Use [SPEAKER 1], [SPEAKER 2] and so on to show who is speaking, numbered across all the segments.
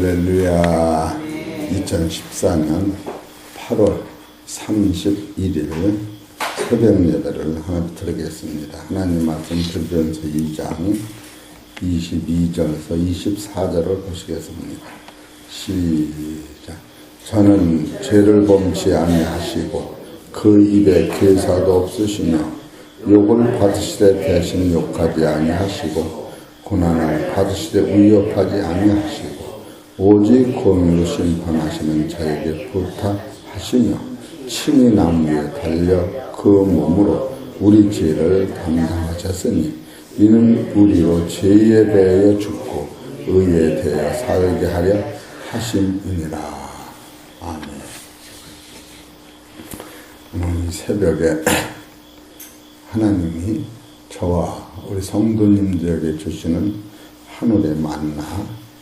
[SPEAKER 1] 할렐루야. 2014년 8월 31일 새벽 예배를 하나 드리겠습니다. 하나님 말씀 빌드전서 2장 22절에서 24절을 보시겠습니다. 시작. 저는 죄를 범치 아니하시고 그 입에 괴사도 없으시며 욕을 받으시되 대신 욕하지 아니하시고 고난을 받으시되 위협하지 아니하시고 오직 공의로 심판하시는 자에게 부탁하시며 친히 나무에 달려 그 몸으로 우리 죄를 담당하셨으니 이는 우리로 죄에 대하여 죽고 의에 대하여 살게 하려 하심이니라. 아멘. 오늘 새벽에 하나님이 저와 우리 성도님들에게 주시는 하늘의 만나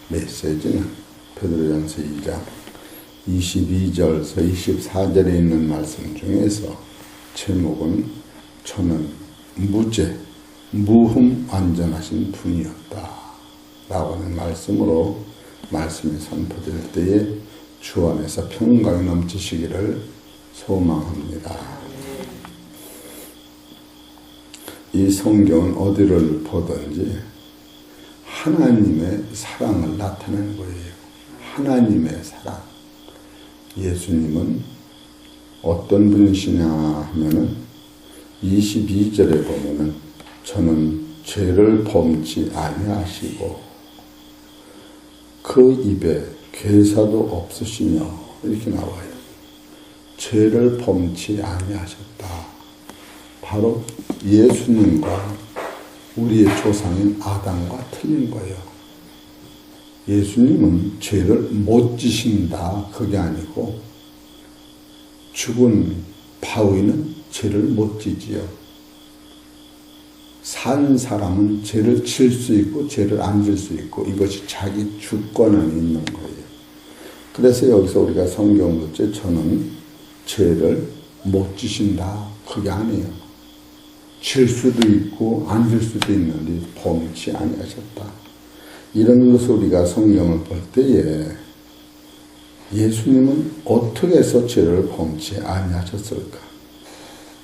[SPEAKER 1] 메시지는 베드로전서 2장 22절에서 24절에 있는 말씀 중에서 제목은 저는 무죄, 무흠 완전하신 분이었다 라고 하는 말씀으로 말씀이 선포될 때에 주 안에서 평강이 넘치시기를 소망합니다. 이 성경은 어디를 보든지 하나님의 사랑을 나타내는 거예요. 하나님의 사랑. 예수님은 어떤 분이시냐 하면은 22절에 보면은 저는 죄를 범치 아니하시고 그 입에 괴사도 없으시며 이렇게 나와요. 죄를 범치 아니하셨다. 바로 예수님과 우리의 조상인 아담과 틀린 거예요. 예수님은 죄를 못 지신다 그게 아니고 죽은 바위는 죄를 못 지지요. 산 사람은 죄를 질 수 있고 죄를 안 질 수 있고 이것이 자기 주권에 있는 거예요. 그래서 여기서 우리가 성경을 볼 때 저는 죄를 못 지신다 그게 아니에요. 질 수도 있고 안 질 수도 있는데 범치 아니하셨다. 이런 것을 우리가 성경을 볼 때에 예수님은 어떻게 해서 죄를 범치 아니하셨을까?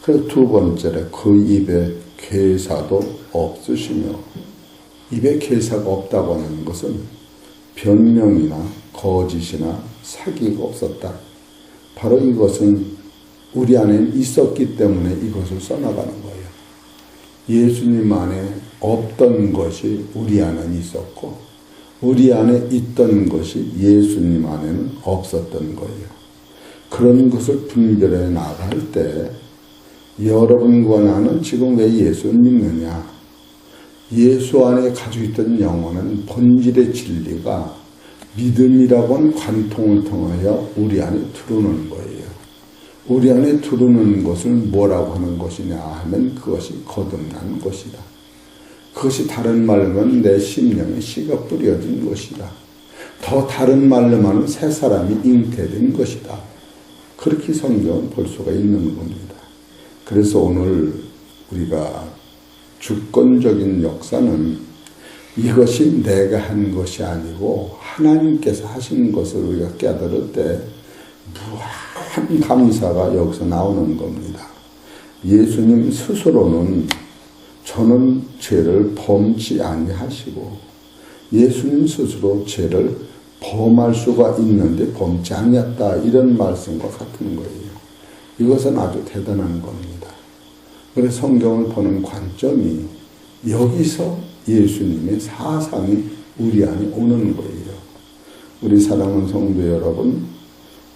[SPEAKER 1] 그래서 두 번째로 그 입에 괴사도 없으시며 입에 괴사가 없다고 하는 것은 변명이나 거짓이나 사기가 없었다. 바로 이것은 우리 안에 있었기 때문에 이것을 써나가는 거예요. 예수님 안에 없던 것이 우리 안에 있었고 우리 안에 있던 것이 예수님 안에는 없었던 거예요. 그런 것을 분별해 나갈 때 여러분과 나는 지금 왜 예수를 믿느냐? 예수 안에 가지고 있던 영혼은 본질의 진리가 믿음이라고 하는 관통을 통하여 우리 안에 들어오는 거예요. 우리 안에 들어오는 것을 뭐라고 하는 것이냐 하면 그것이 거듭난 것이다. 그것이 다른 말로 하면 내 심령에 씨가 뿌려진 것이다. 더 다른 말로 하면 새 사람이 잉태된 것이다. 그렇게 성경은 볼 수가 있는 겁니다. 그래서 오늘 우리가 주권적인 역사는 이것이 내가 한 것이 아니고 하나님께서 하신 것을 우리가 깨달을 때 무한 감사가 여기서 나오는 겁니다. 예수님 스스로는 저는 죄를 범치 아니하시고 예수님 스스로 죄를 범할 수가 있는데 범치 아니었다 이런 말씀과 같은 거예요. 이것은 아주 대단한 겁니다. 그래서 성경을 보는 관점이 여기서 예수님의 사상이 우리 안에 오는 거예요. 우리 사랑하는 성도 여러분,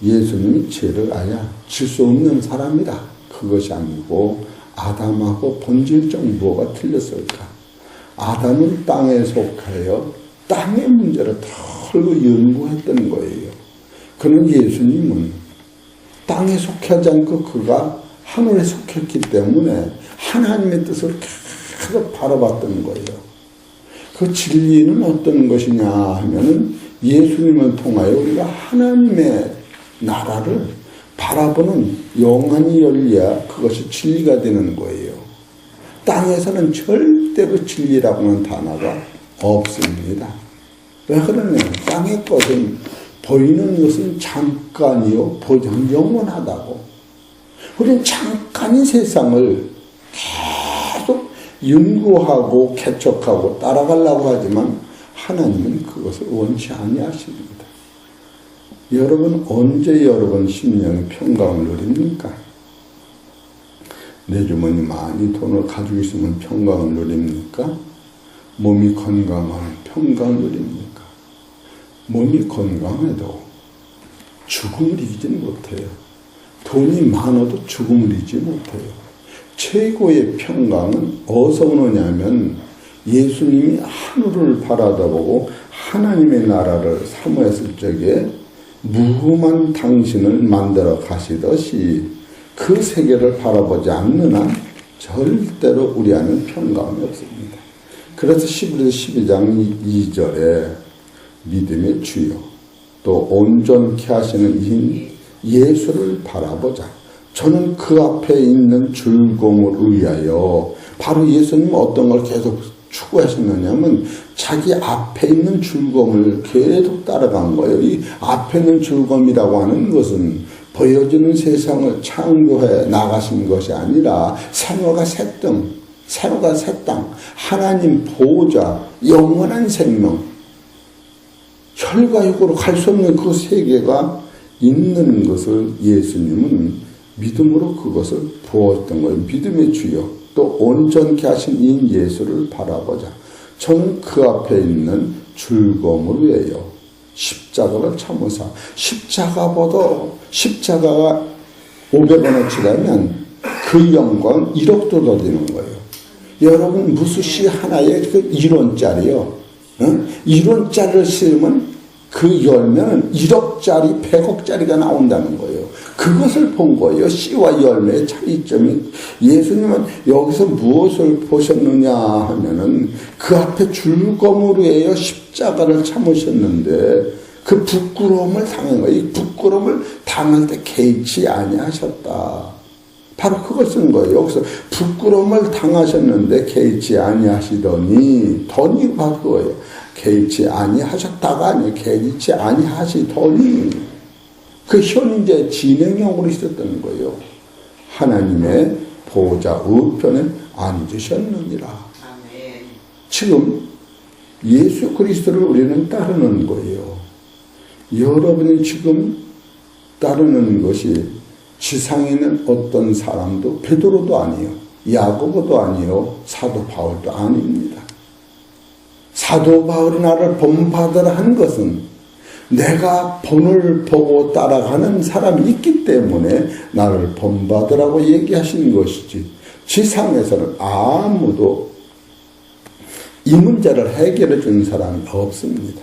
[SPEAKER 1] 예수님이 죄를 아예 질 수 없는 사람이다. 그것이 아니고 아담하고 본질적 무엇가 틀렸을까? 아담은 땅에 속하여 땅의 문제를 털고 연구했던 거예요. 그는 예수님은 땅에 속하지 않고 그가 하늘에 속했기 때문에 하나님의 뜻을 계속 바라봤던 거예요. 그 진리는 어떤 것이냐 하면은 예수님을 통하여 우리가 하나님의 나라를 바라보는 영안이 열려야 그것이 진리가 되는 거예요. 땅에서는 절대로 진리라고 하는 단어가 없습니다. 왜 그러냐? 땅의 것은 보이는 것은 잠깐이요, 보장 영원하다고. 우리는 잠깐의 세상을 계속 연구하고 개척하고 따라가려고 하지만 하나님은 그것을 원치 아니하십니다. 여러분 언제 여러분 심령의 평강을 누립니까? 내 주머니 많이 돈을 가지고 있으면 평강을 누립니까? 몸이 건강하면 평강을 누립니까? 몸이 건강해도 죽음을 이기지는 못해요. 돈이 많아도 죽음을 이기지 못해요. 최고의 평강은 어디서 오느냐면 예수님이 하늘을 바라다보고 하나님의 나라를 사모했을 적에 무흠한 당신을 만들어 가시듯이 그 세계를 바라보지 않는 한 절대로 우리 안에 평강이 없습니다. 그래서 히브리서 12장 2절에 믿음의 주요 또 온전케 하시는 이인 예수를 바라보자. 저는 그 앞에 있는 즐거움을 위하여, 바로 예수님은 어떤 걸 계속 추구하셨느냐면 자기 앞에 있는 즐거움을 계속 따라간 거예요. 이 앞에 있는 즐거움이라고 하는 것은 보여지는 세상을 창조해 나가신 것이 아니라 생어가 새땅, 새로가 새 땅, 하나님 보호자, 영원한 생명, 혈과 육으로 갈 수 없는 그 세계가 있는 것을 예수님은 믿음으로 그것을 보았던 거예요. 믿음의 주요 또 온전케 하신 이 예수를 바라보자. 저는 그 앞에 있는 즐거움을 위하여 십자가를 참으사. 십자가가 500원어치라면 그 영광 1억도 더 되는 거예요. 여러분 무수시 하나에 그 1원짜리요. 1원짜리를 쓰면 그 열매는 1억짜리, 100억짜리가 나온다는 거예요. 그것을 본 거예요. 씨와 열매의 차이점이. 예수님은 여기서 무엇을 보셨느냐 하면은 그 앞에 즐거움으로 해요. 십자가를 참으셨는데 그 부끄러움을 당한 거예요. 이 부끄러움을 당할 때 개의치 아니하셨다. 바로 그걸 쓴 거예요. 여기서 부끄러움을 당하셨는데 개의치 아니하시더니, 더니 바로 그거예요. 개의치 아니하셨다가 아니에요. 개의치 아니하시더니, 그 현재 진행형으로 있었던 거예요. 하나님의 보호자 우편에 앉으셨느니라. 지금 예수 그리스도를 우리는 따르는 거예요. 여러분이 지금 따르는 것이 지상에 있는 어떤 사람도 베드로도 아니요, 야고보도 아니요, 사도 바울도 아닙니다. 사도 바울이 나를 본받으라 한 것은 내가 본을 보고 따라가는 사람이 있기 때문에 나를 본받으라고 얘기하신 것이지, 지상에서는 아무도 이 문제를 해결해 준 사람이 없습니다.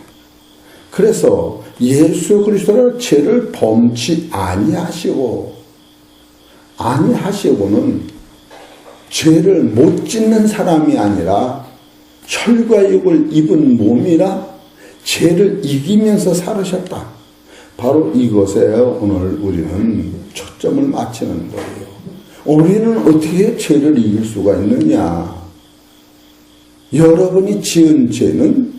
[SPEAKER 1] 그래서 예수 그리스도는 죄를 범치 아니하시고는 죄를 못 짓는 사람이 아니라 혈과 육을 입은 몸이라 죄를 이기면서 살으셨다. 바로 이것에 오늘 우리는 초점을 맞추는 거예요. 우리는 어떻게 죄를 이길 수가 있느냐? 여러분이 지은 죄는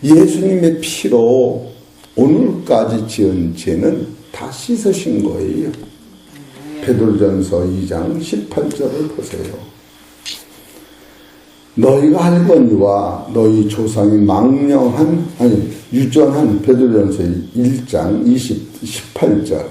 [SPEAKER 1] 예수님의 피로 오늘까지 지은 죄는 다 씻으신 거예요. 베드로전서 2장 18절을 보세요. 너희가 알거니와 너희 조상이 유전한 베드로전서 1장 18절.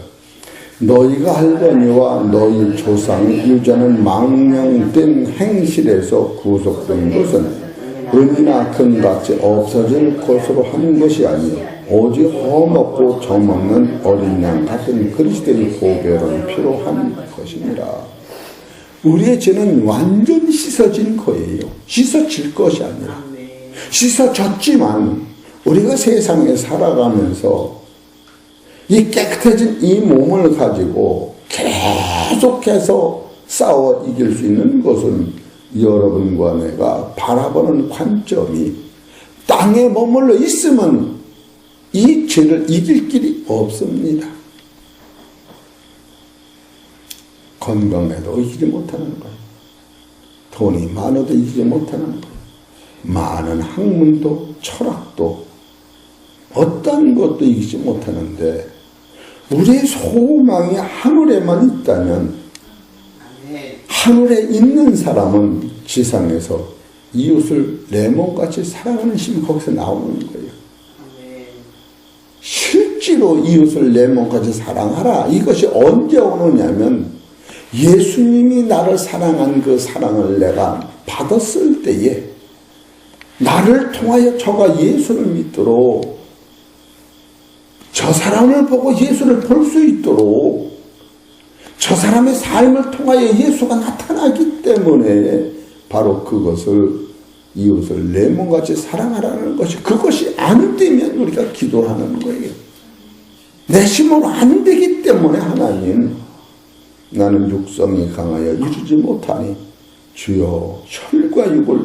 [SPEAKER 1] 너희가 알거니와 너희 조상이 유전한 망령된 행실에서 구속된 것은 은이나 금같이 없어질 것으로 하는 것이 아니요 오직 험없고 정없는 어린 양 같은 그리스도의 보배로운 피로 한 것이니라. 우리의 죄는 완전히 씻어진 거예요. 씻어질 것이 아니라. 씻어졌지만 우리가 세상에 살아가면서 이 깨끗해진 이 몸을 가지고 계속해서 싸워 이길 수 있는 것은 여러분과 내가 바라보는 관점이 땅에 머물러 있으면 이 죄를 이길 길이 없습니다. 건강해도 이기지 못하는 거예요. 돈이 많아도 이기지 못하는 거예요. 많은 학문도 철학도 어떤 것도 이기지 못하는데 우리의 소망이 하늘에만 있다면 하늘에 있는 사람은 지상에서 이웃을 내 몸같이 사랑하는 힘이 거기서 나오는 거예요. 실제로 이웃을 내 몸같이 사랑하라. 이것이 언제 오느냐면 예수님이 나를 사랑한 그 사랑을 내가 받았을 때에 나를 통하여 저가 예수를 믿도록 저 사람을 보고 예수를 볼 수 있도록 저 사람의 삶을 통하여 예수가 나타나기 때문에 바로 그것을 이웃을 내 몸같이 사랑하라는 것이 그것이 안 되면 우리가 기도하는 거예요. 내 힘으로 안 되기 때문에 하나님 나는 육성이 강하여 이루지 못하니 주여 혈과 육을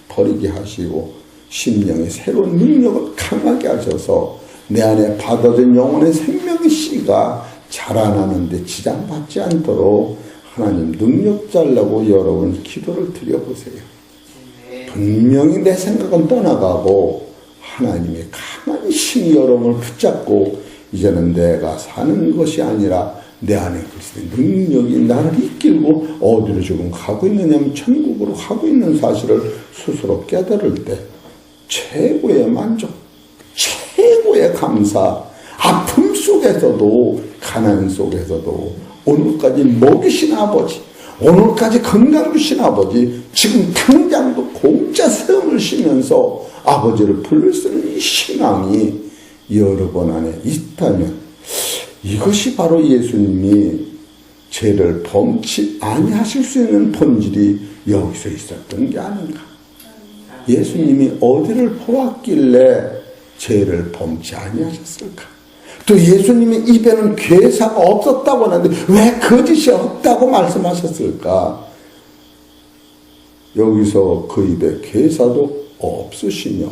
[SPEAKER 1] 버리게 하시고 심령의 새로운 능력을 강하게 하셔서 내 안에 받아든 영혼의 생명의 씨가 자라나는데 지장받지 않도록 하나님 능력 달라고 여러분 기도를 드려보세요. 분명히 내 생각은 떠나가고 하나님의 강한 힘이 여러분을 붙잡고 이제는 내가 사는 것이 아니라 내 안에 그리스도의 능력이 나를 이끌고 어디로 지금 가고 있느냐면 천국으로 가고 있는 사실을 스스로 깨달을 때 최고의 만족, 최고의 감사, 아픔 속에서도 가난 속에서도 오늘까지 먹이신 아버지, 오늘까지 건강 주신 아버지, 지금 당장도 공짜 세움을 쉬면서 아버지를 부를 수 있는 이 신앙이 여러분 안에 있다면 이것이 바로 예수님이 죄를 범치 아니하실 수 있는 본질이 여기서 있었던 게 아닌가. 예수님이 어디를 보았길래 죄를 범치 아니하셨을까? 또 예수님의 입에는 괴사가 없었다고 하는데 왜 거짓이 없다고 말씀하셨을까? 여기서 그 입에 괴사도 없으시며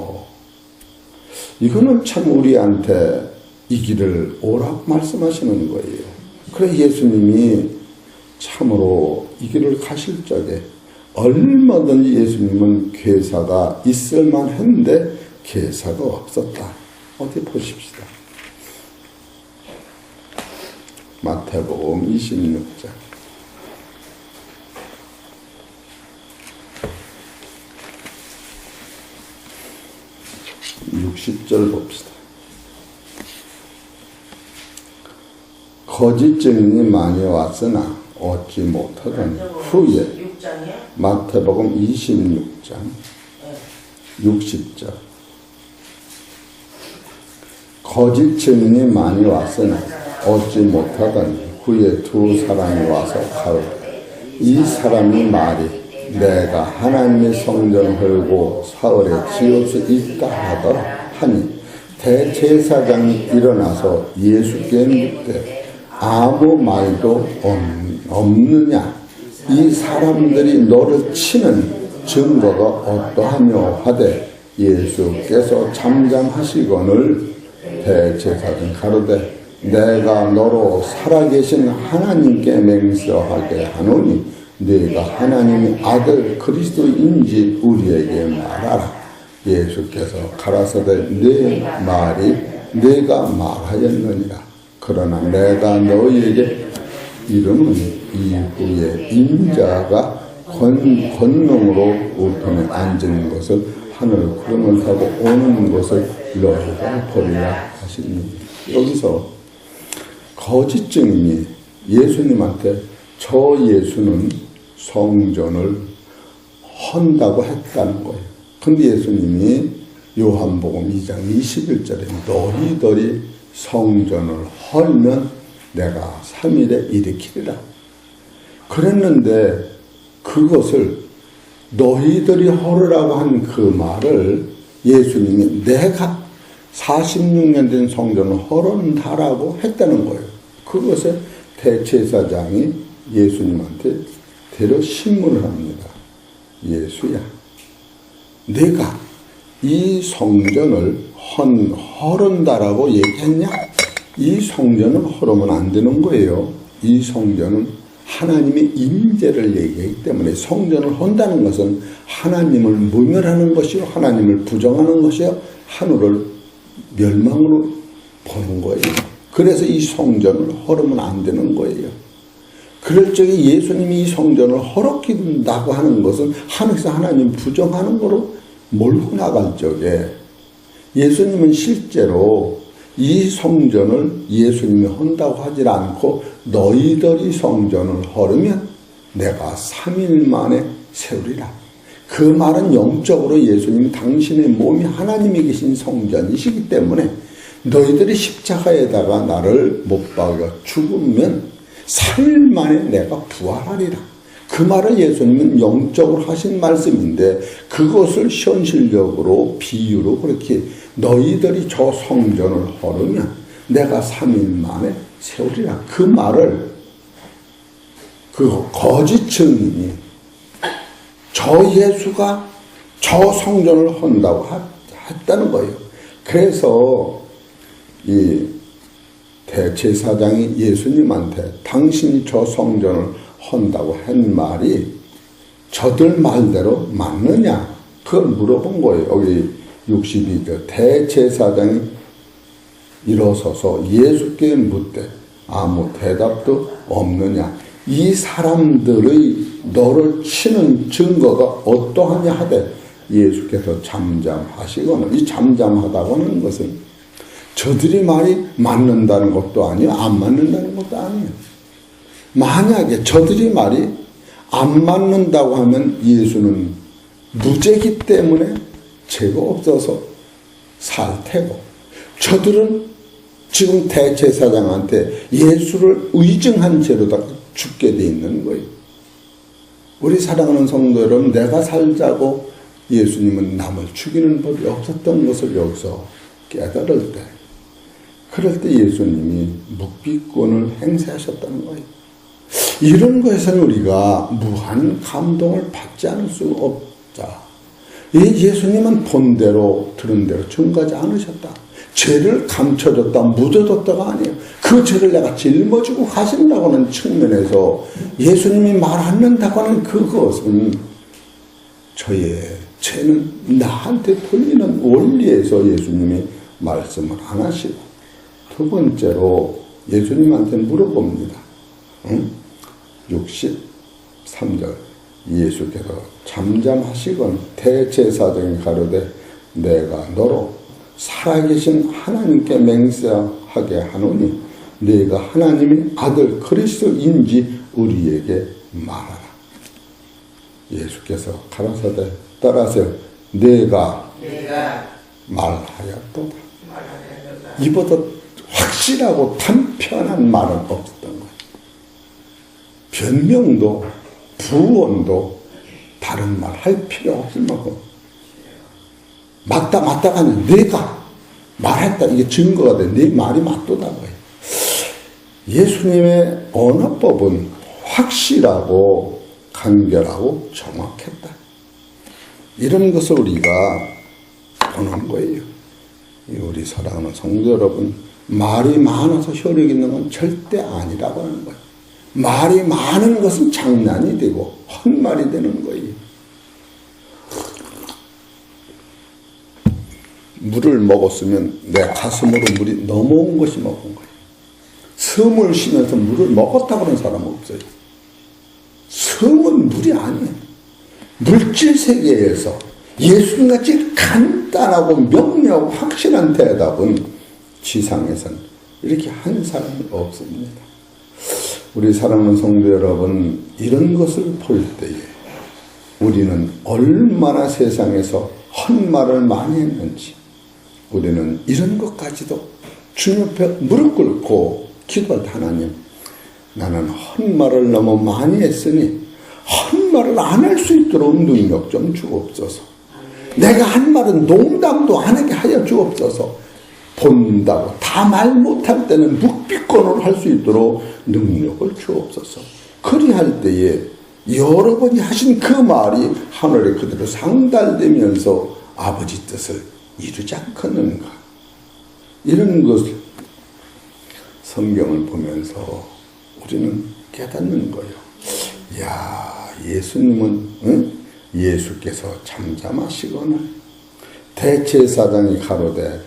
[SPEAKER 1] 이거는 참 우리한테 이 길을 오라고 말씀하시는 거예요. 그래 예수님이 참으로 이 길을 가실 적에 얼마든지 예수님은 괴사가 있을 만했는데 괴사가 없었다. 어디 보십시다. 마태복음 26장 60절 봅시다. 거짓 증인이 많이 왔으나 얻지 못하더니 후에 마태복음 26장 60절 거짓 증인이 많이 왔으나 얻지 못하더니 후에 두 사람이 와서 가로되 이 사람이 말이 내가 하나님의 성전을 헐고 사흘에 지을 수 있다 하더라 하니 대제사장이 일어나서 예수께 묻되 아무 말도 없느냐? 이 사람들이 너를 치는 증거가 어떠하며 하되 예수께서 잠잠하시거늘 대제사장이 가로되 내가 너로 살아계신 하나님께 맹세하게 하노니 네가 하나님의 아들 그리스도인지 우리에게 말하라. 예수께서 가라사대 네 말이 내가 말하였느니라. 그러나 내가 너희에게 이르노니 이후에 인자가 권능으로 우편에 앉은 것을 하늘 구름을 타고 오는 것을 너희가 보리라 하시니 여기서 거짓 증인이 예수님한테 저 예수는 성전을 헌다고 했다는 거예요. 근데 예수님이 요한복음 2장 21절에 너희들이 성전을 헐면 내가 3일에 일으키리라. 그랬는데 그것을 너희들이 헐으라고 한 그 말을 예수님이 내가 46년 된 성전을 헐은다라고 했다는 거예요. 그것에 대제사장이 예수님한테 대려 신문을 합니다. 예수야, 내가 이 성전을 헐은다라고 얘기했냐? 이 성전을 헐으면 안 되는 거예요. 이 성전은 하나님의 임재를 얘기하기 때문에 성전을 헌다는 것은 하나님을 모멸하는 것이요 하나님을 부정하는 것이요 하늘을 멸망으로 보는 거예요. 그래서 이 성전을 헐으면 안 되는 거예요. 그럴 적에 예수님이 이 성전을 허락해 준다고 하는 것은 하늘에서 하나님 부정하는 거로 몰고 나갈 적에 예수님은 실제로 이 성전을 예수님이 한다고 하질 않고 너희들이 성전을 헐으면 내가 3일 만에 세우리라. 그 말은 영적으로 예수님 당신의 몸이 하나님이 계신 성전이시기 때문에 너희들이 십자가에다가 나를 못 박아 죽으면 3일 만에 내가 부활하리라. 그 말을 예수님은 영적으로 하신 말씀인데 그것을 현실적으로 비유로 그렇게 너희들이 저 성전을 헐으면 내가 3일 만에 세우리라. 그 말을 그 거짓 증인이 저 예수가 저 성전을 한다고 했다는 거예요. 그래서 이 대제사장이 예수님한테 당신이 저 성전을 한다고 한 말이 저들 말대로 맞느냐? 그걸 물어본 거예요. 여기 62절 대제사장이 일어서서 예수께 묻되 아무 대답도 없느냐? 이 사람들의 너를 치는 증거가 어떠하냐 하되 예수께서 잠잠하시거나 이 잠잠하다고 하는 것은 저들이 말이 맞는다는 것도 아니에요. 안 맞는다는 것도 아니에요. 만약에 저들이 말이 안 맞는다고 하면 예수는 무죄기 때문에 죄가 없어서 살 테고 저들은 지금 대제사장한테 예수를 의증한 죄로다가 죽게 돼 있는 거예요. 우리 사랑하는 성도 여러분, 내가 살자고 예수님은 남을 죽이는 법이 없었던 것을 여기서 깨달을 때 그럴 때 예수님이 묵비권을 행사하셨다는 거예요. 이런 것에서는 우리가 무한 감동을 받지 않을 수 없다. 예수님은 본 대로 들은 대로 증거하지 않으셨다. 죄를 감춰줬다, 묻어뒀다가 아니에요. 그 죄를 내가 짊어지고 가신다고 하는 측면에서 예수님이 말 안 한다고 하는 그것은 저의 죄는 나한테 돌리는 원리에서 예수님이 말씀을 안 하시고 두 번째로 예수님한테 물어봅니다. 63절 예수께서 잠잠하시건 대제사장이 가로되 내가 너로 살아계신 하나님께 맹세하게 하노니 네가 하나님의 아들 그리스도인지 우리에게 말하라. 예수께서 가라사대 따라서 내가 말하였도다. 이보다 확실하고 단편한 말은 없었던 거예요. 변명도 부언도 다른 말 할 필요 없을 만큼 맞다가 아니라 내가 말했다. 이게 증거가 돼. 네 말이 맞도다. 예수님의 언어법은 확실하고 간결하고 정확했다. 이런 것을 우리가 보는 거예요. 우리 사랑하는 성도 여러분, 말이 많아서 효력 있는 건 절대 아니라고 하는 거예요. 말이 많은 것은 장난이 되고 헛말이 되는 거예요. 물을 먹었으면 내 가슴으로 물이 넘어온 것이 먹은 거예요. 섬을 쉬면서 물을 먹었다고 하는 사람은 없어요. 섬은 물이 아니에요. 물질 세계에서 예수님같이 간단하고 명료하고 확실한 대답은 지상에서는 이렇게 한 사람이 없습니다. 우리 사랑하는 성도 여러분, 이런 것을 볼 때에 우리는 얼마나 세상에서 헛말을 많이 했는지 우리는 이런 것까지도 주님 앞에 무릎 꿇고 기도할 때 하나님, 나는 헛말을 너무 많이 했으니 헛말을 안 할 수 있도록 능력 좀 주옵소서. 내가 한 말은 농담도 안 하게 하여 주옵소서. 본다고 다 말 못할 때는 묵비권으로 할 수 있도록 능력을 주옵소서. 그리할 때에 여러분이 하신 그 말이 하늘에 그대로 상달되면서 아버지 뜻을 이루지 않겠는가. 이런 것을 성경을 보면서 우리는 깨닫는 거예요. 야, 예수님은 예수께서 잠잠하시거나 대제사장이 가로되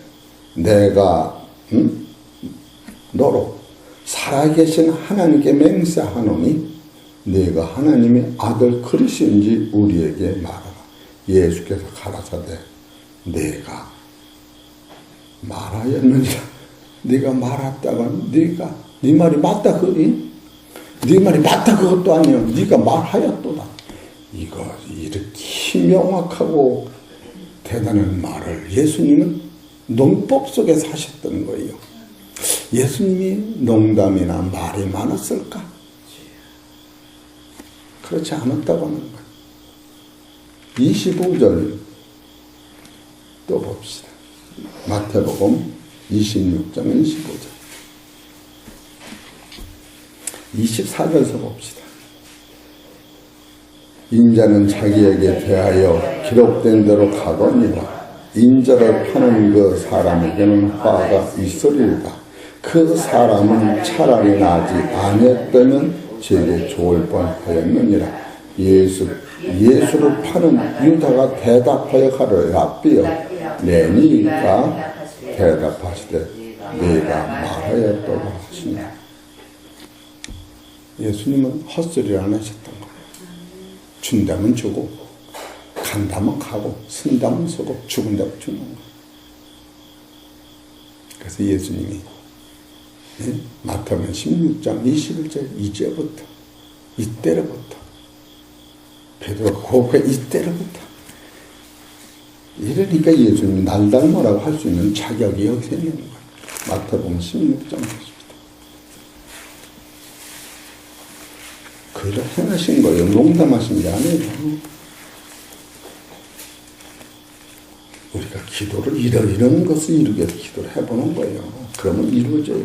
[SPEAKER 1] 내가 너로 살아계신 하나님께 맹세하노니 네가 하나님의 아들 그리스도인지 우리에게 말하라. 예수께서 가라사대 내가 말하였느니라. 네가 말했다가 네 말이 맞다 그니? 네 말이 맞다 그것도 아니야. 네가 말하였도다. 이거 이렇게 명확하고 대단한 말을 예수님은 농법 속에서 하셨던 거예요. 예수님이 농담이나 말이 많았을까? 그렇지 않았다고 하는 거예요. 25절 또 봅시다. 마태복음 26장 25절 24절에서 봅시다. 인자는 자기에게 대하여 기록된 대로 가거니와 인자를 파는 그 사람에게는 화가 있으리이다. 그 사람은 차라리 나지 아니었다면 제게 좋을 뻔하였느니라. 예수를 파는 유다가 대답하여 가로되 rabbi여 내니가 대답하시되 내가 말하였도다 하시니. 예수님은 헛소리를 안 하셨던 거예요. 준다면 주고 간다면 가고 쓴다면 쓰고 죽은다면 죽는 거예요. 그래서 예수님이 마태복음 16장 21절 이제부터 이때로부터 베드로가 고백해 이때로부터 이러니까 예수님이 날 닮으라고 할 수 있는 자격이 여기 생기는 거예요. 마태복음 16장 보십니다. 그를 행하신 거예요. 농담하신 게 아니에요. 우리가 기도를 이런 것을 이루기 위해서 기도를 해보는 거예요. 그러면 이루어져요.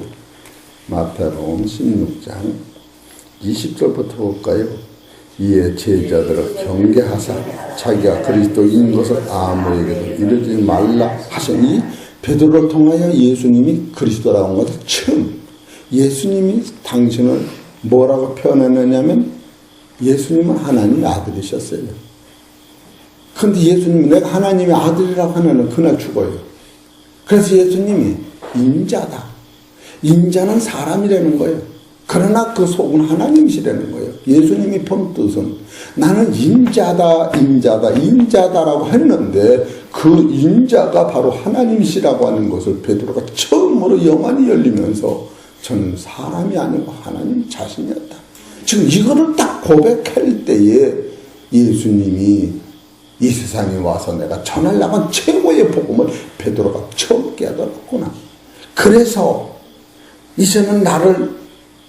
[SPEAKER 1] 마태복음 16장 20절부터 볼까요? 이에 제자들을 경계하사 자기가 그리스도인 것을 아무에게도 이르지 말라 하시니 베드로를 통하여 예수님이 그리스도라고 한 것을 처음 예수님이 당신을 뭐라고 표현했느냐면 예수님은 하나님의 아들이셨어요. 그런데 예수님이 내가 하나님의 아들이라고 하면 그날 죽어요. 그래서 예수님이 인자다. 인자는 사람이라는 거예요. 그러나 그 속은 하나님이시라는 거예요. 예수님이 본 뜻은 나는 인자다라고 했는데 그 인자가 바로 하나님이시라고 하는 것을 베드로가 처음으로 영안이 열리면서 저는 사람이 아니고 하나님 자신이었다. 지금 이거를 딱 고백할 때에 예수님이 이 세상에 와서 내가 전하려고 한 최고의 복음을 베드로가 처음 깨달았구나. 그래서 이제는 나를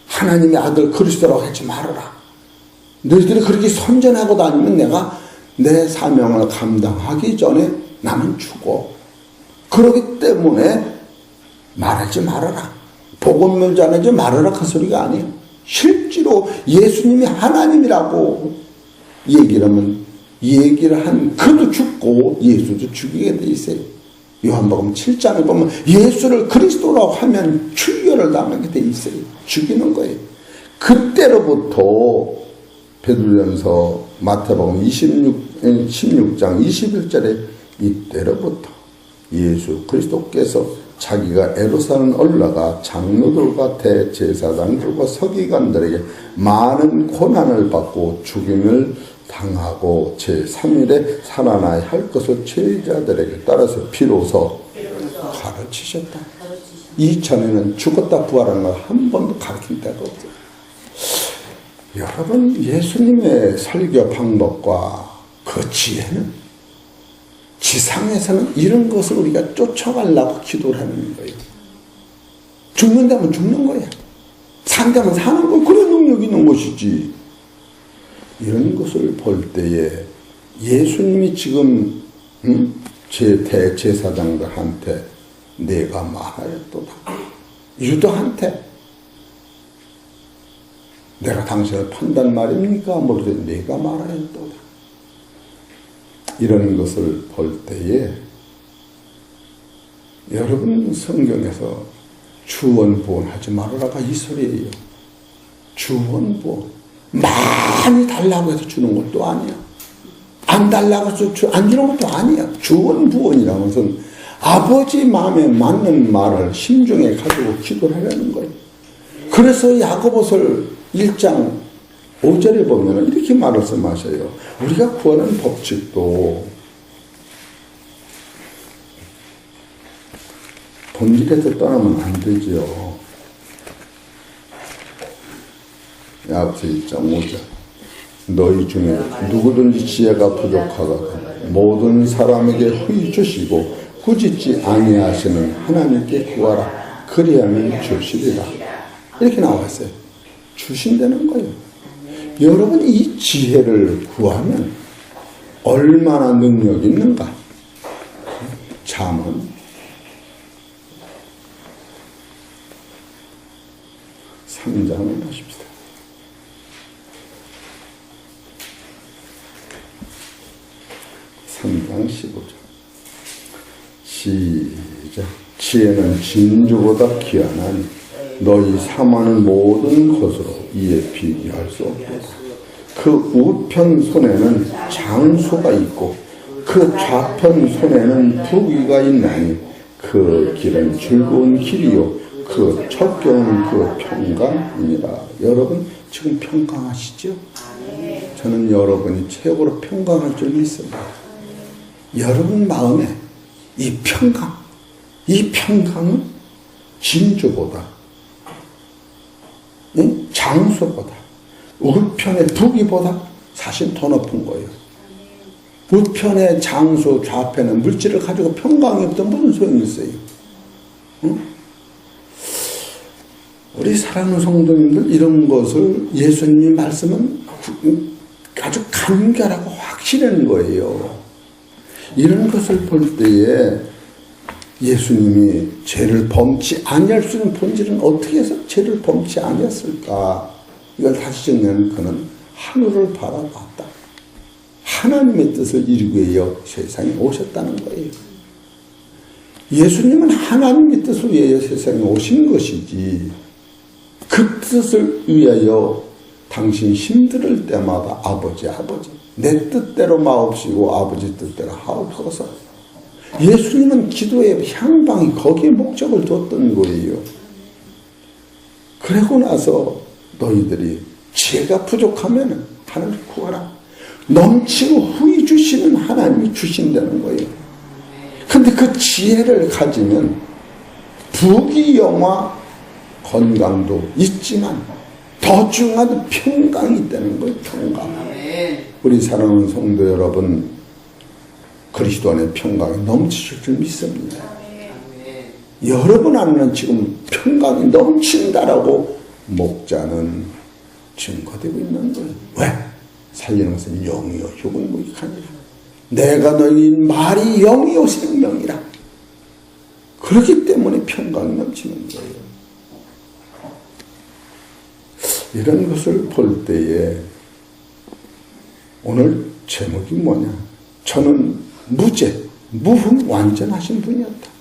[SPEAKER 1] 하나님의 아들 그리스도라고 하지 말아라. 너희들이 그렇게 선전하고 다니면 내가 내 사명을 감당하기 전에 나는 죽어. 그렇기 때문에 말하지 말아라. 복음을 전하지 말아라 그 소리가 아니에요. 실제로 예수님이 하나님이라고 얘기를 한 그도 죽고 예수도 죽이게 돼 있어요. 요한복음 7장에 보면 예수를 그리스도라고 하면 출교를 당하게 돼 있어요. 죽이는 거예요. 그때로부터 베드로전서 마태복음 16장 21절에 이때로부터 예수 그리스도께서 자기가 예루살렘 올라가 장로들과 대제사장들과 서기관들에게 많은 고난을 받고 죽임을 당하고 제3일에 살아나야 할 것을 제자들에게 따라서 비로소 가르치셨다. 이전에는 죽었다 부활하는 걸 한 번도 가르친 데가 없어요. 여러분, 예수님의 설교 방법과 그 지혜는 지상에서는 이런 것을 우리가 쫓아가려고 기도를 하는 거예요. 죽는다면 죽는 거야. 산다면 사는 거야. 그래 능력 있는 것이지. 이런 것을 볼 때에 예수님이 지금 제 대제사장들한테 내가 말하였도다. 유다한테 내가 당신을 판단 말입니까? 모르되 내가 말하였도다. 이런 것을 볼 때에 여러분 성경에서 주원부원하지 말아라가 이 소리예요. 주원부원. 많이 달라고 해서 주는 것도 아니야. 안 달라고 해서 안 주는 것도 아니야. 주원부원이라는 것은 아버지 마음에 맞는 말을 심중에 가지고 기도를 하려는 거예요. 그래서 야고보서 1장 5절에 보면 이렇게 말씀하셔요. 우리가 구하는 법칙도 본질에서 떠나면 안 되죠. 야고보서 1장 5절. 너희 중에 누구든지 지혜가 부족하거든 모든 사람에게 후히 주시고 꾸짖지 아니하시는 하나님께 구하라. 그리하면 주시리라. 이렇게 나와 있어요. 주신다는 거예요. 여러분 이 지혜를 구하면 얼마나 능력이 있는가? 잠언 3장을 하십시다. 3장 15절 시작. 지혜는 진주보다 귀하나니 너희 삼하는 모든 것으로 이에 비교할 수 없다. 그 우편 손에는 장수가 있고 그 좌편 손에는 부귀가 있나니 그 길은 즐거운 길이요 그 첩경은 그 평강이니라. 여러분 지금 평강하시죠? 저는 여러분이 최고로 평강할 줄 믿습니다. 여러분 마음에 이 평강은 진주보다 장수보다 우편의 부귀보다 사실 더 높은 거예요. 우편의 장수 좌편의 물질을 가지고 평강이 없던 무슨 소용이 있어요? 우리 사랑하는 성도님들 이런 것을 예수님이 말씀은 아주 간결하고 확실한 거예요. 이런 것을 볼 때에 예수님이 죄를 범치 아니할 수 있는 본질은 어떻게 해서 죄를 범치 아니했을까? 이걸 다시 정리하면 그는 하늘을 바라봤다. 하나님의 뜻을 이루기 위하여 세상에 오셨다는 거예요. 예수님은 하나님의 뜻을 위하여 세상에 오신 것이지 그 뜻을 위하여 당신 힘들을 때마다 아버지 내 뜻대로 마옵시고 아버지 뜻대로 하옵소서. 예수님은 기도의 향방이 거기에 목적을 뒀던 거예요. 그러고 나서 너희들이 지혜가 부족하면 하나님 구하라. 넘치고 후히 주시는 하나님이 주신다는 거예요. 근데 그 지혜를 가지면 부귀 영화 건강도 있지만 더 중요한 평강이 있다는 거예요. 평강. 우리 사랑하는 성도 여러분, 그리스도 안에 평강이 넘치실 줄 믿습니다. 여러분 안에는 지금 평강이 넘친다라고 목자는 증거되고 있는 거예요. 왜? 살리는 것은 영이요 육은 무익하니라. 내가 너희 말이 영이요 생명이라. 그렇기 때문에 평강이 넘치는 거예요. 이런 것을 볼 때에 오늘 제목이 뭐냐? 저는 무흥완전하신 분이었다.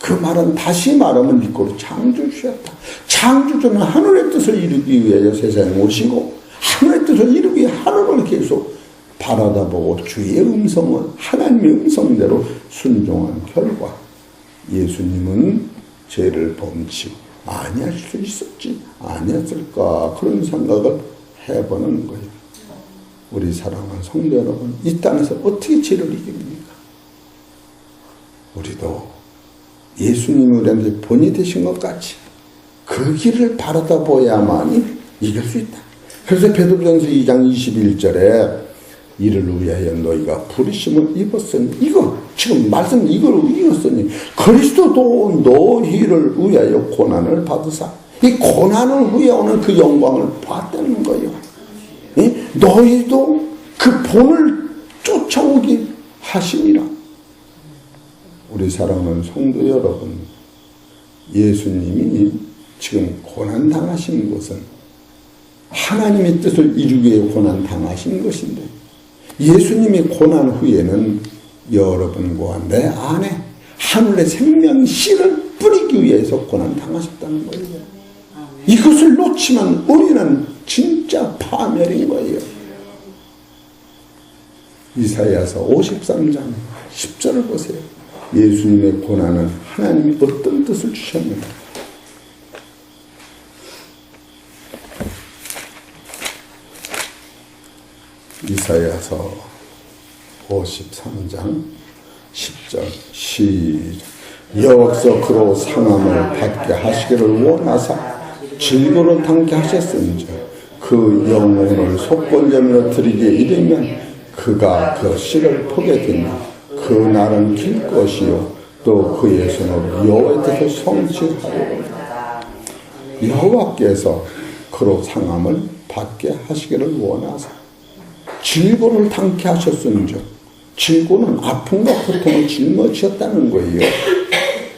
[SPEAKER 1] 그 말은 다시 말하면 믿고 창조주였다. 창조주는 하늘의 뜻을 이루기 위하여 세상에 오시고 하늘의 뜻을 이루기 위해 하늘을 계속 바라다보고 주의 음성을 하나님의 음성대로 순종한 결과 예수님은 죄를 범치고 아니할 수 있었지 아니었을까 그런 생각을 해보는 거예요. 우리 사랑하는 성도 여러분, 이 땅에서 어떻게 죄를 이깁니까? 우리도 예수님이 우리한테 본이 되신 것 같이 그 길을 바라다 보야만이 이길 수 있다. 그래서 베드로전서 2장 21절에 이를 위하여 너희가 부르심을 입었으니 이거 지금 말씀 이걸 이었으니 그리스도도 너희를 위하여 고난을 받으사 이 고난을 후에 오는 그 영광을 봤다는 거예요. 너희도 그 본을 쫓아오기 하시니라. 우리 사랑하는 성도 여러분, 예수님이 지금 고난당하신 것은 하나님의 뜻을 이루기 위해 고난당하신 것인데 예수님이 고난 후에는 여러분과 내 안에 하늘의 생명 씨를 뿌리기 위해서 고난당하셨다는 거예요. 이것을 놓치면 우리는 진짜 파멸인 거예요. 이사야서 53장 10절을 보세요. 예수님의 고난은 하나님이 어떤 뜻을 주셨는가? 이사야서 53장 10절 시작. 여호와께서 그로 상함을 받게 하시기를 원하사 질고를 당케 하셨은즉 그 영혼을 속건제물로 드리기에 이르면 그가 그 씨를 포게 되며 그 날은 길 것이요 또 그의 손으로 여호와의 뜻을 성취하리로다. 여호와께서 그로 상함을 받게 하시기를 원하사 질고를 당케 하셨은즉, 질고는 아픔과 고통을 짊어지셨다는 거예요.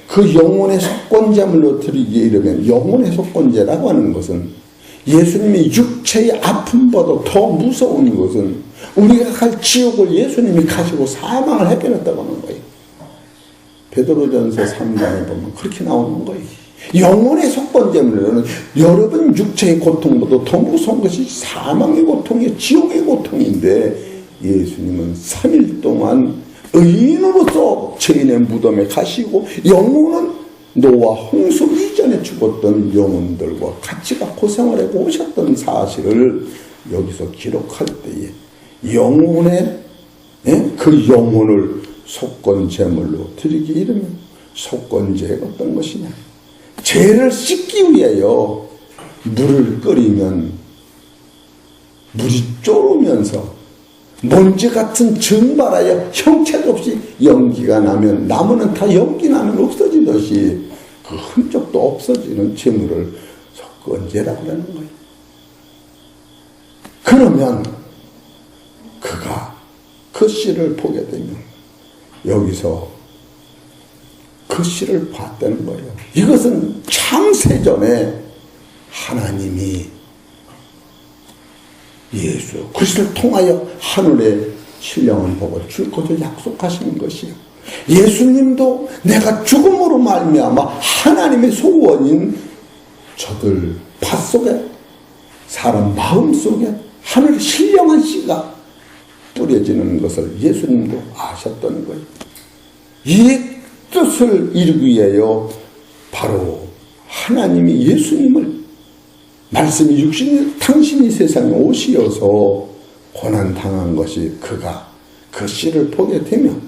[SPEAKER 1] 그 영혼의 속건제물로 드리기에 이르면, 영혼의 속건제라고 하는 것은 예수님이 육체의 아픔보다 더 무서운 것은 우리가 갈 지옥을 예수님이 가시고 사망을 해결했다고 하는 거예요. 베드로전서 3장에 보면 그렇게 나오는 거예요. 영혼의 속건제물은 여러분 육체의 고통보다 더 무서운 것이 사망의 고통이에요. 지옥의 고통인데 예수님은 3일 동안 의인으로서 죄인의 무덤에 가시고 영혼은 노아 홍수 이전에 죽었던 영혼들과 같이 고생을 하고 오셨던 사실을 여기서 기록할 때에 영혼의 그 영혼을 속건제물로 드리기 이르면 속건제가 어떤 것이냐? 죄를 씻기 위하여 물을 끓이면 물이 졸으면서 먼지 같은 증발하여 형체도 없이 연기가 나면 나무는 다 연기 나면 없어지듯이 그 흔적도 없어지는 재물을 속건제라고 하는 거예요. 그러면 그가 그 씨를 보게 되면 여기서 그 씨를 봤다는 거예요. 이것은 창세전에 하나님이 예수 그리스도를 통하여 하늘에 신령한 복을 줄 것을 약속하시는 것이요. 예수님도 내가 죽음으로 말미암아 하나님의 소원인 저들 밭속에 사람 마음속에 하늘의 신령한 씨가 뿌려지는 것을 예수님도 아셨던 거예요. 이 뜻을 이루기 위하여 바로 하나님이 예수님을 말씀이 육신이 당신이 세상에 오시어서 고난당한 것이 그가 그 씨를 보게 되면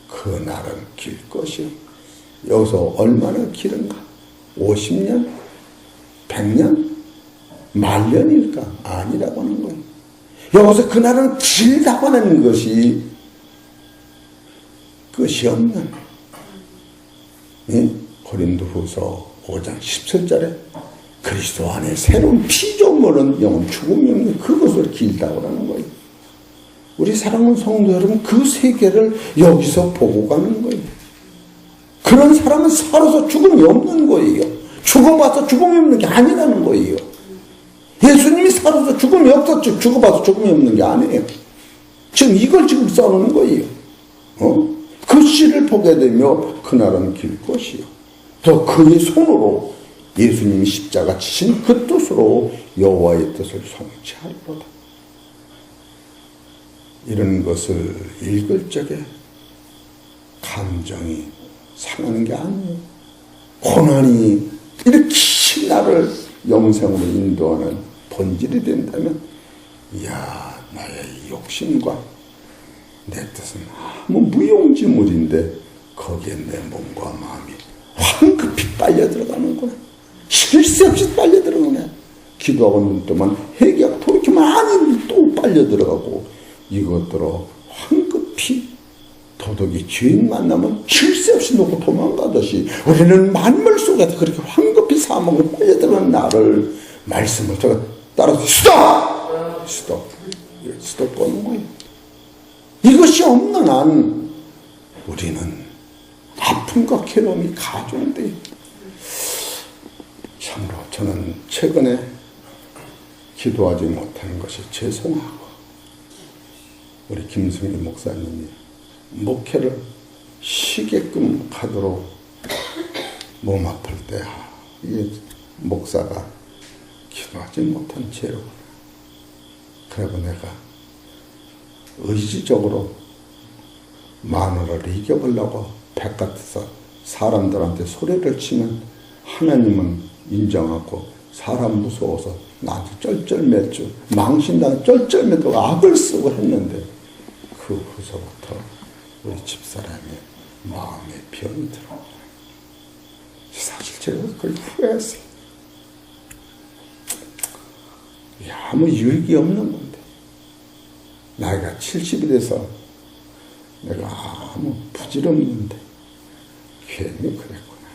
[SPEAKER 1] 그 날은 길 것이요. 여기서 얼마나 길은가? 50년? 100년? 만년일까? 아니라고 하는 거예요. 여기서 그 날은 길다고 하는 것이 끝이 없는 고린도후서 5장 10절에 그리스도 안에 새로운 피조물은 영원 죽음이 없는 그것을 길다고 하는 거예요. 우리 사랑하는 성도 여러분, 그 세계를 여기서 보고 가는 거예요. 그런 사람은 살아서 죽음이 없는 거예요. 죽어봐서 죽음이 없는 게 아니라는 거예요. 예수님이 살아서 죽음이 없었죠. 죽어봐서 죽음이 없는 게 아니에요. 지금 이걸 지금 써놓는 거예요. 그 씨를 보게 되며 그날은 길 것이요. 또 그의 손으로 예수님이 십자가 지신 그 뜻으로 여호와의 뜻을 성취하리로다. 이런 것을 읽을 적에 감정이 상하는 게 아니에요. 고난이 이렇게 나를 영생으로 인도하는 본질이 된다면, 이야, 나의 욕심과 내 뜻은 아무 무용지물인데 거기에 내 몸과 마음이 황급히 빨려 들어가는구나. 쉴 새 없이 빨려 들어가네. 기도하고 눈 뜨면 회개하고 이렇게 많이 또 빨려 들어가고, 이것들로 황급히 도덕이 주인 만나면 쉴 새 없이 놓고 도망가듯이 우리는 만물 속에서 그렇게 황급히 사망을 빨려 들어가는 나를 말씀을 따라서 스톱 거는 거예요. 이것이 없는 한 우리는 아픔과 괴로움이 가중돼요. 참으로 저는 최근에 기도하지 못하는 것이 죄송하고, 우리 김승희 목사님이 목회를 쉬게끔 하도록 몸 아플 때 이 목사가 기도하지 못한 죄로, 그리고 내가 의지적으로 마누라를 이겨보려고 바깥에서 사람들한테 소리를 치면 하나님은 인정하고 사람 무서워서 나한테 쩔쩔매죠. 망신당 쩔쩔매도 악을 쓰고 했는데 그 후서부터 우리 집사람의 마음에 병이 들어요. 사실 제가 그걸 후회했어요. 아무 유익이 없는 건데 나이가 70이 돼서 내가 아무 부질없는데 괜히 그랬구나.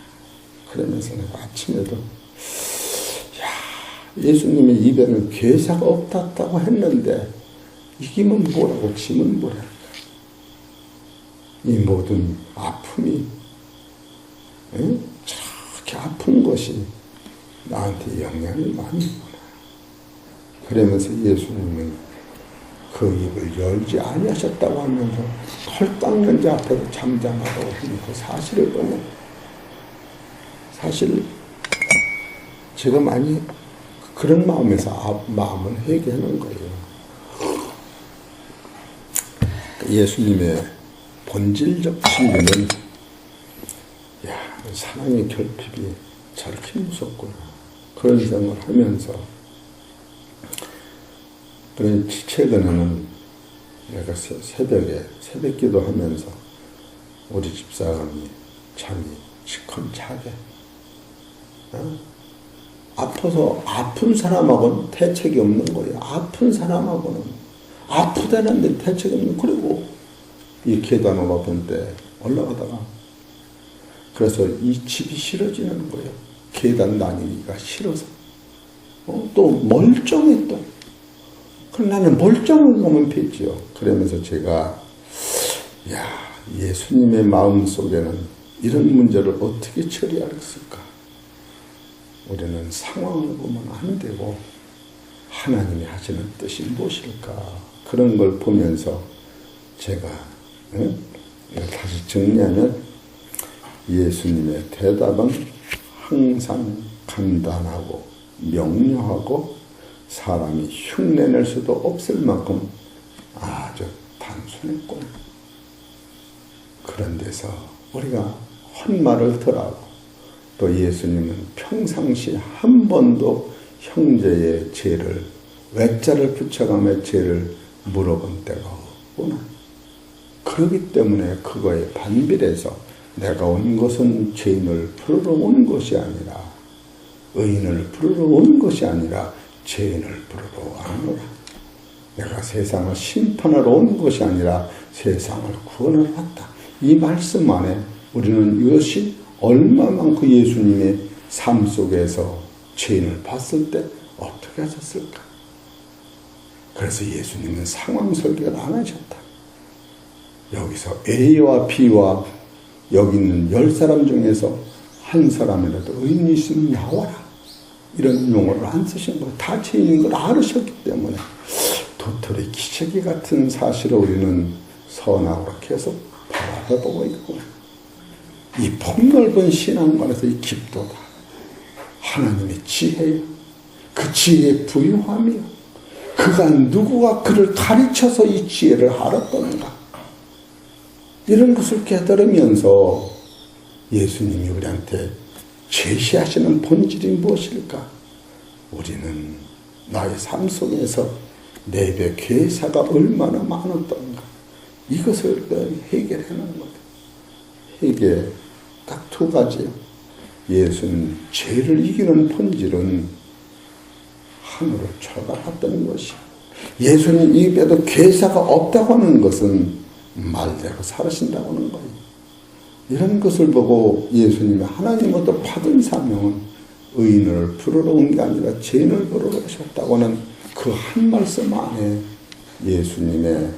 [SPEAKER 1] 그러면서 내가 아침에도 예수님의 입에는 괴사가 없다고 했는데 이기면 뭐라고 지면 뭐랄까. 이 모든 아픔이 저렇게 아픈 것이 나한테 영향을 많이 주구나. 그러면서 예수님은 그 입을 열지 아니하셨다고 하면서 털 깎는 자 앞에서 잠잠하라고 하는 그 사실을 보면 사실 제가 많이 그런 마음에서 마음을 회개하는 거예요. 예수님의 본질적 진리는 사랑의 결핍이 저렇게 무섭구나. 그런 생각을 하면서 그런 최근에는 내가 새벽 기도하면서 우리 집사람이 잠이 시큰차게 아파서 아픈 사람하고는 대책이 없는 거예요. 아픈 사람하고는 아프다는데 대책이 없는. 그리고 이 계단 올라오던 때 올라가다가 그래서 이 집이 싫어지는 거예요. 계단 다니기가 싫어서. 또 멀쩡해 또. 그럼 나는 멀쩡한 것만 뵙지요. 그러면서 제가 예수님의 마음 속에는 이런 문제를 어떻게 처리하겠을까? 우리는 상황을 보면 안 되고 하나님이 하시는 뜻이 무엇일까? 그런 걸 보면서 제가 이걸 다시 정리하면 예수님의 대답은 항상 간단하고 명료하고 사람이 흉내낼 수도 없을 만큼 아주 단순했고, 그런 데서 우리가 헛말을 덜하고 또 예수님은 평상시 한 번도 형제의 죄를 외자를 붙여가며 죄를 물어본 때가 없구나. 그렇기 때문에 그거에 반비례해서 내가 온 것은 죄인을 부르러 온 것이 아니라 의인을 부르러 온 것이 아니라 죄인을 부르러 왔노라. 내가 세상을 심판하러 온 것이 아니라 세상을 구원하러 왔다. 이 말씀 안에 우리는 이것이 얼마만큼 예수님의 삶 속에서 죄인을 봤을 때 어떻게 하셨을까? 그래서 예수님은 상황 설계를 안 하셨다. 여기서 A와 B와 여기 있는 10사람 중에서 한 사람이라도 의인이 있으면 나와라. 이런 용어를 안 쓰신 거예요. 다 죄인인 걸 알으셨기 때문에 도토리 기저귀 같은 사실을 우리는 선악으로 계속 바라보고 있고, 이 폭넓은 신앙관에서 이 기도다. 하나님의 지혜요. 그 지혜의 부유함이요. 그가 누구가 그를 가르쳐서 이 지혜를 알았던가. 이런 것을 깨달으면서 예수님이 우리한테 제시하시는 본질이 무엇일까? 우리는 나의 삶 속에서 내 입에 괴사가 얼마나 많았던가. 이것을 해결하는 거예요. 해결 딱 두 가지요. 예수는 죄를 이기는 본질은 하늘을 쳐다봤던 것이, 예수님 입에도 괴사가 없다고 하는 것은 말대로 살으신다고 하는 거예요. 이런 것을 보고 예수님이 하나님으로부터 받은 사명은 의인을 부르러 온 게 아니라 죄인을 부르러 오셨다고 하는 그 한 말씀 안에 예수님의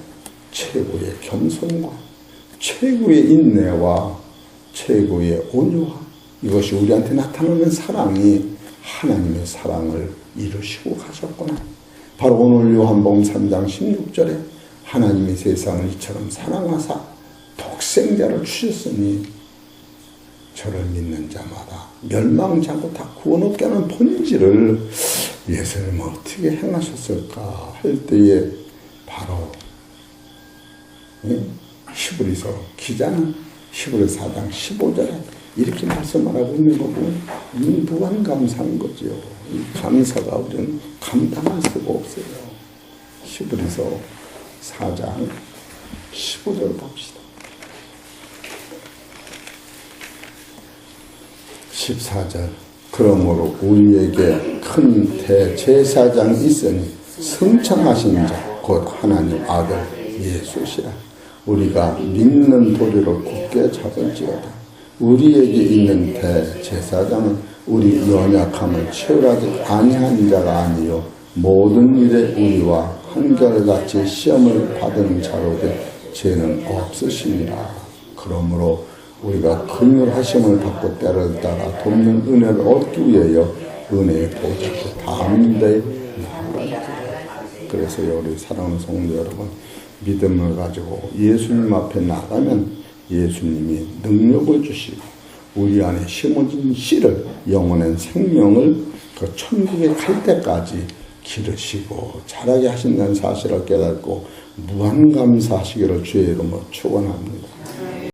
[SPEAKER 1] 최고의 겸손과 최고의 인내와 최고의 온유와 이것이 우리한테 나타나는 사랑이 하나님의 사랑을 이루시고 가셨구나. 바로 오늘 요한복음 3장 16절에 하나님이 세상을 이처럼 사랑하사 독생자를 주셨으니 저를 믿는 자마다 멸망치 않고 다 구원 얻게 하는 본질을 예수님은 어떻게 행하셨을까 할 때에 바로 히브리서 기자는 히브리서 4장 15절에 이렇게 말씀을 하고 있는 거고 이 무한 감사한 거죠. 이 감사가 우리는 감당할 수가 없어요. 히브리서 4장 15절 봅시다. 14절 그러므로 우리에게 큰 대제사장이 있으니 성창하신 자 곧 하나님 아들 예수시라. 우리가 믿는 도리를 굳게 잡을지어다. 우리에게 있는 대제사장은 우리 연약함을 채울하지 아니한 자가 아니요 모든 일에 우리와 한결같이 시험을 받은 자로되 죄는 없으시니라. 그러므로 우리가 긍휼하심을 받고 때를 따라 돕는 은혜를 얻기 위하여 은혜의 보좌에 다음 데에 나아가자. 그래서 우리 사랑하는 성도 여러분, 믿음을 가지고 예수님 앞에 나가면 예수님이 능력을 주시고 우리 안에 심어진 씨를 영원한 생명을 그 천국에 갈 때까지 기르시고 자라게 하신다는 사실을 깨닫고 무한 감사하시기를 주의 이름으로 축원합니다.